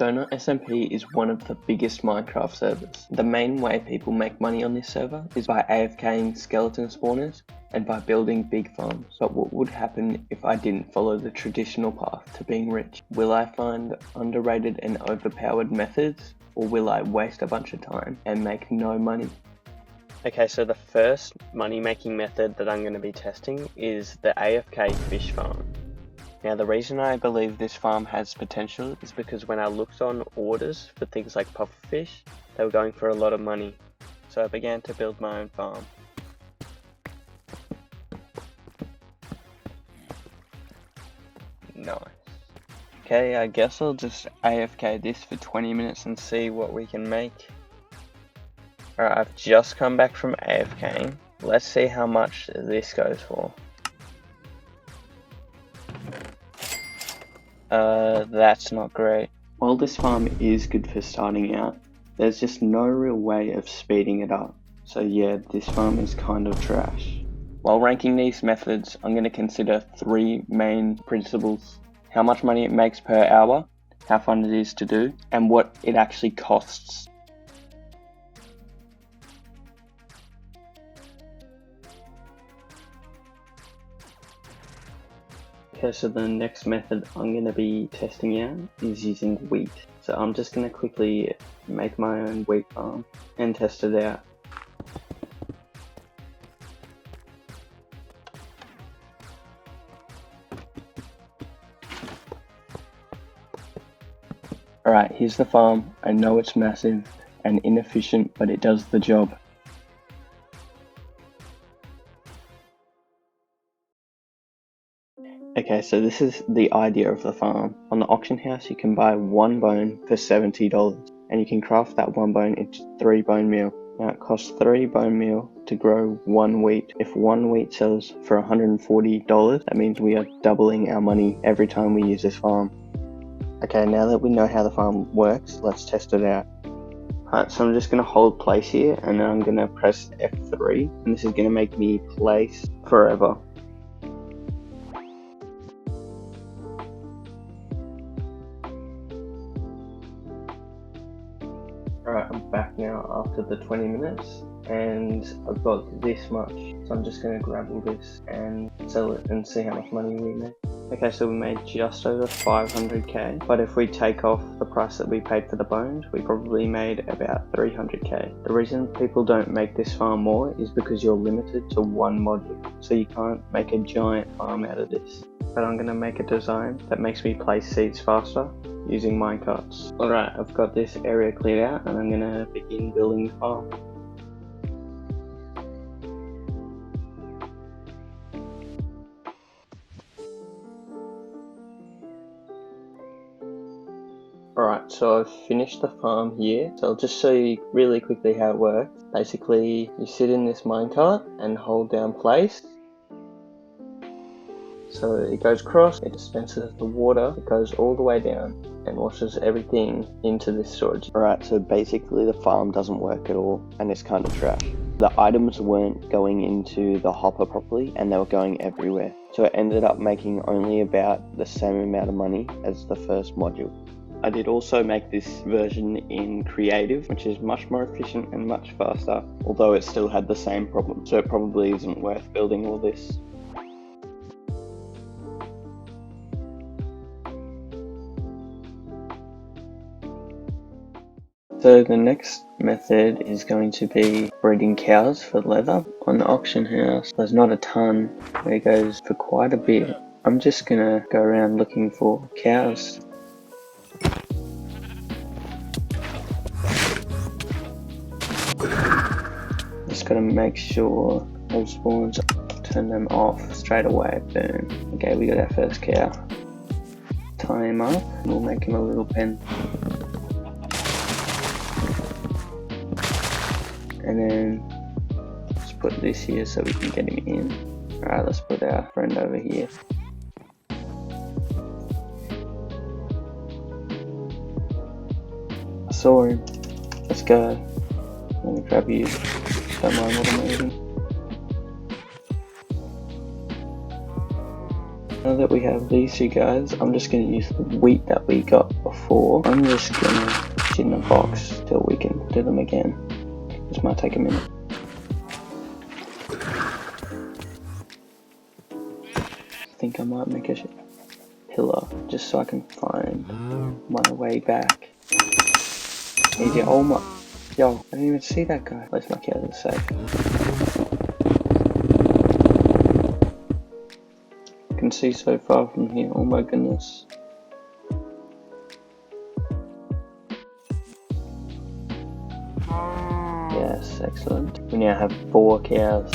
Donut SMP is one of the biggest Minecraft servers. The main way people make money on this server is by AFKing skeleton spawners and by building big farms. But what would happen if I didn't follow the traditional path to being rich? Will I find underrated and overpowered methods, or will I waste a bunch of time and make no money? Okay, so the first money making method that I'm going to be testing is the AFK fish farm. Now the reason I believe this farm has potential is because when I looked on orders for things like pufferfish, they were going for a lot of money. So I began to build my own farm. Nice. Okay, I guess I'll just AFK this for 20 minutes and see what we can make. Alright, I've just come back from AFKing. Let's see how much this goes for. That's not great. While this farm is good for starting out, there's just no real way of speeding it up. So yeah, this farm is kind of trash. While ranking these methods, I'm going to consider 3 main principles: how much money it makes per hour, how fun it is to do, and what it actually costs. Okay, so the next method I'm going to be testing out is using wheat. So I'm just going to quickly make my own wheat farm and test it out. Alright, here's the farm. I know it's massive and inefficient, but it does the job. Okay, so this is the idea of the farm. On the auction house you can buy 1 bone for $70 and you can craft that 1 bone into 3 bone meal. Now it costs 3 bone meal to grow 1 wheat. If 1 wheat sells for $140, that means we are doubling our money every time we use this farm. Okay, now that we know how the farm works, let's test it out. Alright, so I'm just going to hold place here and then I'm going to press F3 and this is going to make me place forever. Alright, I'm back now after the 20 minutes and I've got this much, so I'm just going to grab all this and sell it and see how much money we make. Okay, so we made just over 500k, but if we take off the price that we paid for the bones, we probably made about 300k. The reason people don't make this farm more is because you're limited to 1 module, so you can't make a giant farm out of this. But I'm going to make a design that makes me place seeds faster using minecarts. Alright, I've got this area cleared out and I'm going to begin building the farm. Alright, so I've finished the farm here, so I'll just show you really quickly how it works. Basically, you sit in this minecart and hold down place. So it goes across, it dispenses the water, it goes all the way down and washes everything into this storage. Alright, so basically the farm doesn't work at all and it's kind of trash. The items weren't going into the hopper properly and they were going everywhere. So it ended up making only about the same amount of money as the first module. I did also make this version in creative, which is much more efficient and much faster, although it still had the same problem, so it probably isn't worth building all this. So the next method is going to be breeding cows for leather. On the auction house, there's not a ton, but it goes for quite a bit. I'm just gonna go around looking for cows. Just gotta make sure those spawns, turn them off straight away, boom. Okay, we got our first cow. Tie him up and we'll make him a little pen. And then let's put this here so we can get him in. Alright, let's put our friend over here. I saw him. Let's go. Let me grab you. Don't mind what I'm eating. Now that we have these two guys, I'm just going to use the wheat that we got before. I'm just going to put it in a box till we can do them again. This might take a minute. I think I might make a pillar just so I can find my way back. Easy. Oh my. Yo, I didn't even see that guy. Let's make it out of the safe. I can see so far from here. Oh my goodness. Yes, excellent. We now have 4 cows.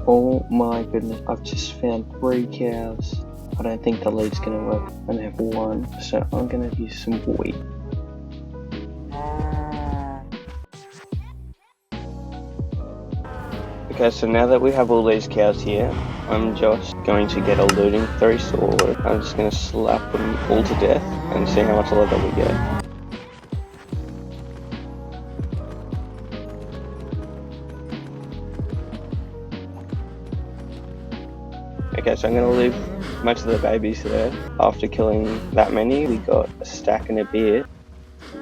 Oh my goodness, I've just found 3 cows. I don't think the lead's gonna work. I only have 1, so I'm gonna use some wheat. Okay, so now that we have all these cows here, I'm just going to get a looting 3 sword. I'm just going to slap them all to death and see how much leather we get. Okay, so I'm going to leave most of the babies there. After killing that many, we got a stack and a bit.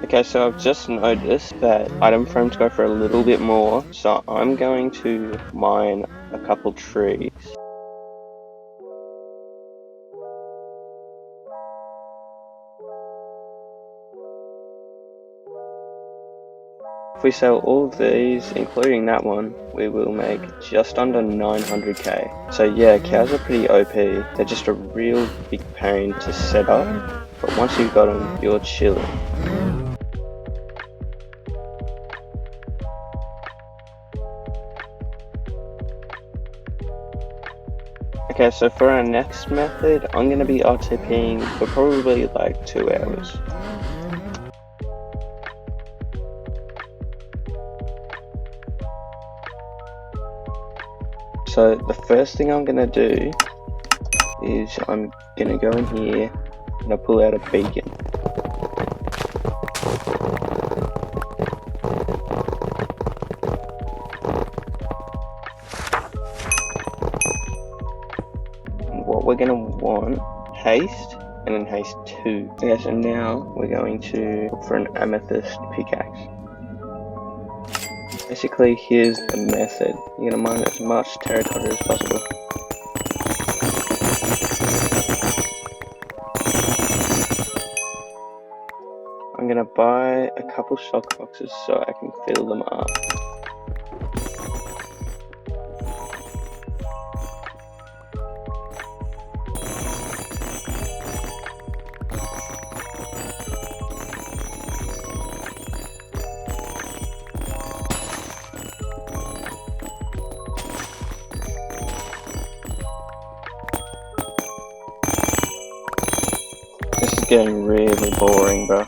Okay, so I've just noticed that item frames go for a little bit more, so I'm going to mine a couple trees. If we sell all of these, including that one, we will make just under 900k. So yeah, cows are pretty OP. They're just a real big pain to set up, but once you've got them, you're chilling. Okay, so for our next method, I'm going to be RTPing for probably like 2 hours. So the first thing I'm going to do is I'm going to go in here and I'll pull out a beacon. What we're going to want, haste, and then haste 2. Okay, so now we're going to look for an amethyst pickaxe. Basically, here's the method. You're going to mine as much terracotta as possible. I'm going to buy a couple shock boxes so I can fill them up. This is getting really boring, bro.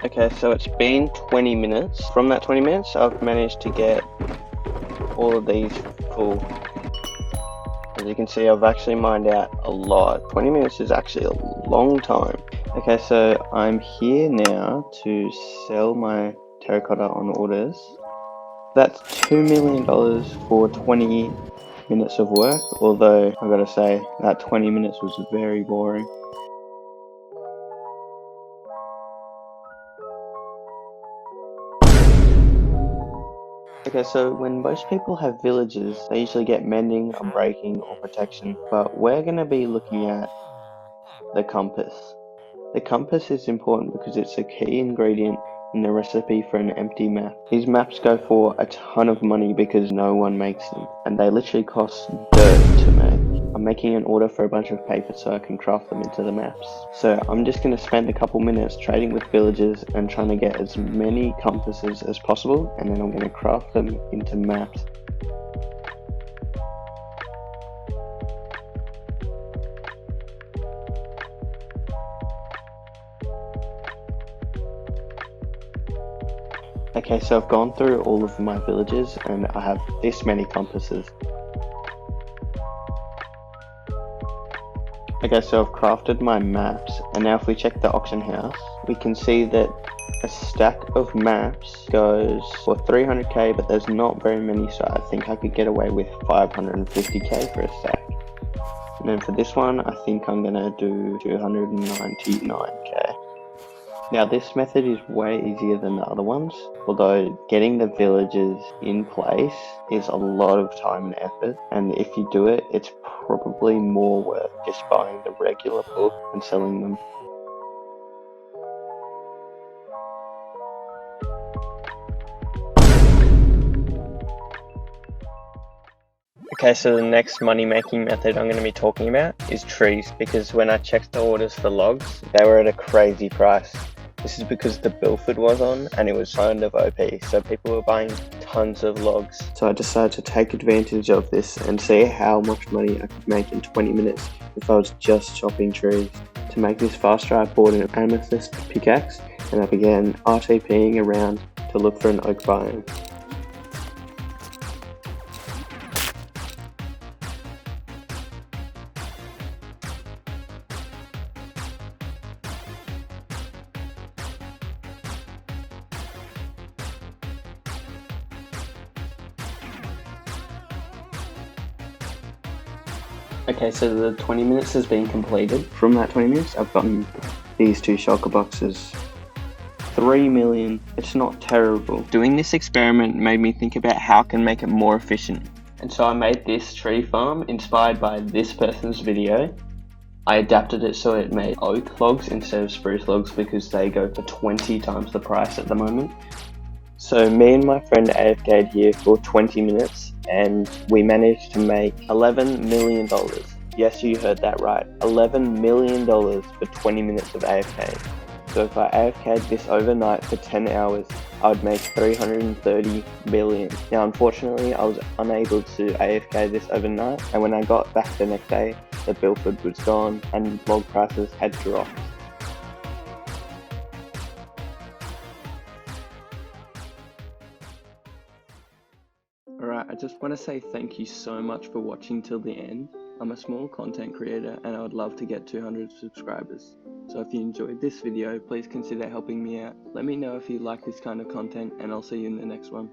Okay, so it's been 20 minutes. From that 20 minutes, I've managed to get all of these full. As you can see, I've actually mined out a lot. 20 minutes is actually a long time. Okay, so I'm here now to sell my terracotta on orders. That's $2 million for 20 minutes of work, although I've got to say that 20 minutes was very boring. Okay, so when most people have villages, they usually get mending, unbreaking, or protection, but we're going to be looking at the compass. The compass is important because it's a key ingredient in the recipe for an empty map. These maps go for a ton of money because no one makes them, and they literally cost dirt to make. I'm making an order for a bunch of paper so I can craft them into the maps. So I'm just going to spend a couple minutes trading with villagers and trying to get as many compasses as possible, and then I'm going to craft them into maps. Okay, so I've gone through all of my villages and I have this many compasses. Okay, so I've crafted my maps, and now if we check the auction house, we can see that a stack of maps goes for 300k, but there's not very many, so I think I could get away with 550k for a stack. And then for this one, I think I'm gonna do 299k. Now this method is way easier than the other ones, although getting the villages in place is a lot of time and effort, and if you do it, it's probably more worth just buying the regular book and selling them. Okay, so the next money making method I'm going to be talking about is trees, because when I checked the orders for logs, they were at a crazy price. This is because the Bilford was on and it was kind of OP, so people were buying tons of logs. So I decided to take advantage of this and see how much money I could make in 20 minutes if I was just chopping trees. To make this faster, I bought an amethyst pickaxe and I began RTPing around to look for an oak biome. Okay, so the 20 minutes has been completed. From that 20 minutes, I've gotten these two shulker boxes. 3 million, it's not terrible. Doing this experiment made me think about how I can make it more efficient. And so I made this tree farm inspired by this person's video. I adapted it so it made oak logs instead of spruce logs because they go for 20 times the price at the moment. So me and my friend AFK'd here for 20 minutes and we managed to make $11 million. Yes, you heard that right. $11 million for 20 minutes of AFK. So if I AFK'd this overnight for 10 hours, I would make 330 million. Now unfortunately, I was unable to AFK this overnight, and when I got back the next day, the Bilford was gone and log prices had dropped. Alright, I just want to say thank you so much for watching till the end. I'm a small content creator and I would love to get 200 subscribers. So if you enjoyed this video, please consider helping me out. Let me know if you like this kind of content and I'll see you in the next one.